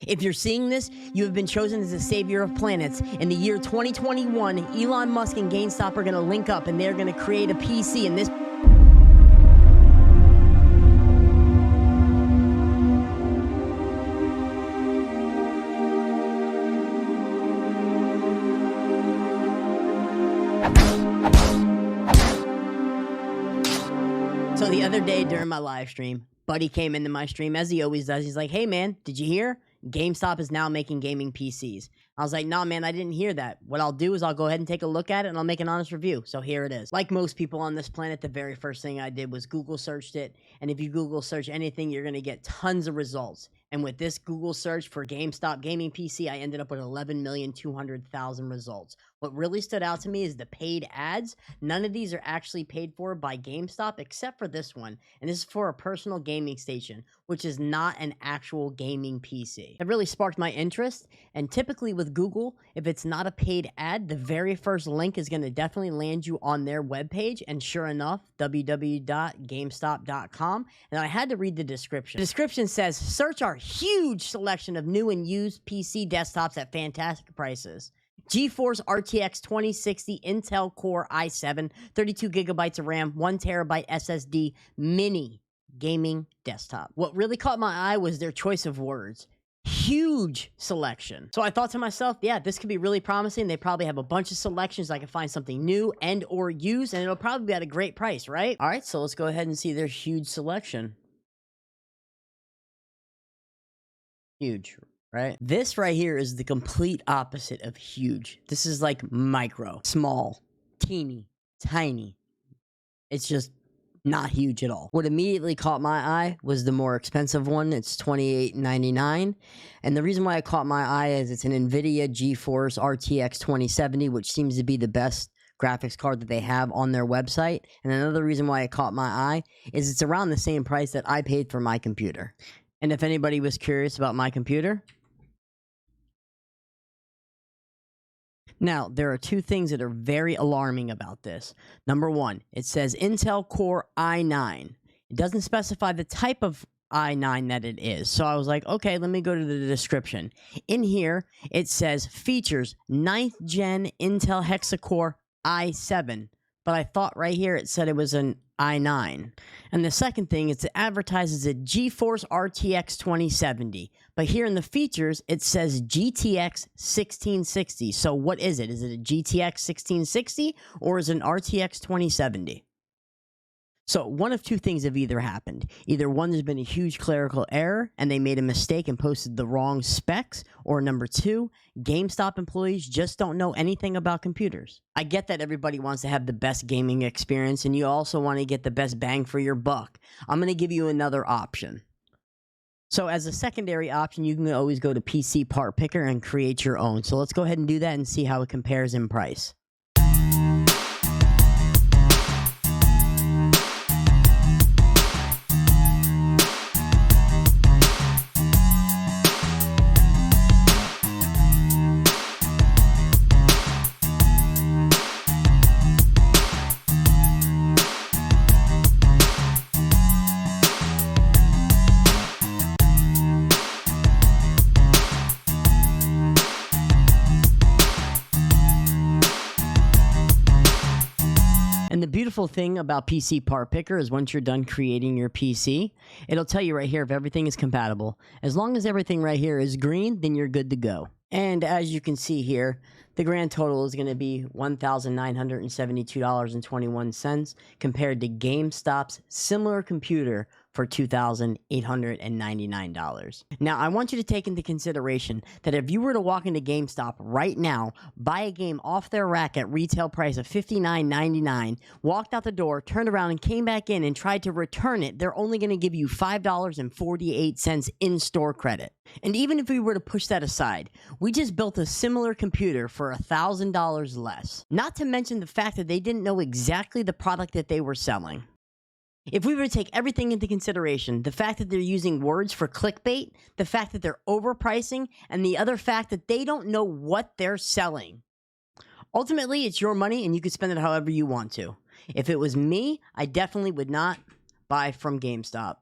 If you're seeing this, you have been chosen as the savior of planets. In the year 2021, Elon Musk and Gamestop are going to link up and they're going to create a PC, and this So the other day during my live stream, Buddy came into my stream, as he always does. He's like, hey, man, did you hear? GameStop is now making gaming PCs. I was like, nah, man, I didn't hear that. What I'll do is I'll go ahead and take a look at it, and I'll make an honest review. So here it is. Like most people on this planet, the very first thing I did was Google searched it. And if you Google search anything, you're going to get tons of results. And with this Google search for GameStop gaming PC, I ended up with 11,200,000 results. What really stood out to me is the paid ads. None of these are actually paid for by GameStop except for this one. And this is for a personal gaming station, which is not an actual gaming PC. It really sparked my interest. And typically with Google, if it's not a paid ad, the very first link is going to definitely land you on their webpage. And sure enough, www.gamestop.com. And I had to read the description. The description says, search our huge selection of new and used PC desktops at fantastic prices. GeForce RTX 2060 Intel Core i7, 32 gigabytes of RAM, 1 terabyte SSD, mini gaming desktop. What really caught my eye was their choice of words. Huge selection. So I thought to myself, yeah, this could be really promising. They probably have a bunch of selections. I can find something new and or used, and it'll probably be at a great price, right? All right, so let's go ahead and see their huge selection. Huge, right? This right here is the complete opposite of huge. This is like micro, small, teeny, tiny. It's just not huge at all. What immediately caught my eye was the more expensive one. It's $28.99. And the reason why it caught my eye is it's an NVIDIA GeForce RTX 2070, which seems to be the best graphics card that they have on their website. And another reason why it caught my eye is it's around the same price that I paid for my computer. And if anybody was curious about my computer, now, there are two things that are very alarming about this. Number one, it says Intel Core i9. It doesn't specify the type of i9 that it is. So I was like, okay, let me go to the description. In here, it says features 9th gen Intel Hexa-Core i7. But I thought right here it said it was an i9. And the second thing is it advertises a GeForce RTX 2070. But here in the features, it says GTX 1660. So what is it? Is it a GTX 1660 or is it an RTX 2070? So one of two things have either happened. Either one, there's been a huge clerical error and they made a mistake and posted the wrong specs, or number two, GameStop employees just don't know anything about computers. I get that everybody wants to have the best gaming experience and you also want to get the best bang for your buck. I'm going to give you another option. So as a secondary option, you can always go to PC Part Picker and create your own. So let's go ahead and do that and see how it compares in price. And the beautiful thing about PC Part Picker is once you're done creating your PC, it'll tell you right here if everything is compatible. As long as everything right here is green, then you're good to go. And as you can see here, the grand total is going to be $1,972.21 compared to GameStop's similar computer for $2,899. Now, I want you to take into consideration that if you were to walk into GameStop right now, buy a game off their rack at retail price of $59.99, walked out the door, turned around and came back in and tried to return it, they're only going to give you $5.48 in-store credit. And even if we were to push that aside, we just built a similar computer for $1,000 less. Not to mention the fact that they didn't know exactly the product that they were selling. If we were to take everything into consideration, the fact that they're using words for clickbait, the fact that they're overpricing, and the other fact that they don't know what they're selling. Ultimately, it's your money and you can spend it however you want to. If it was me, I definitely would not buy from GameStop.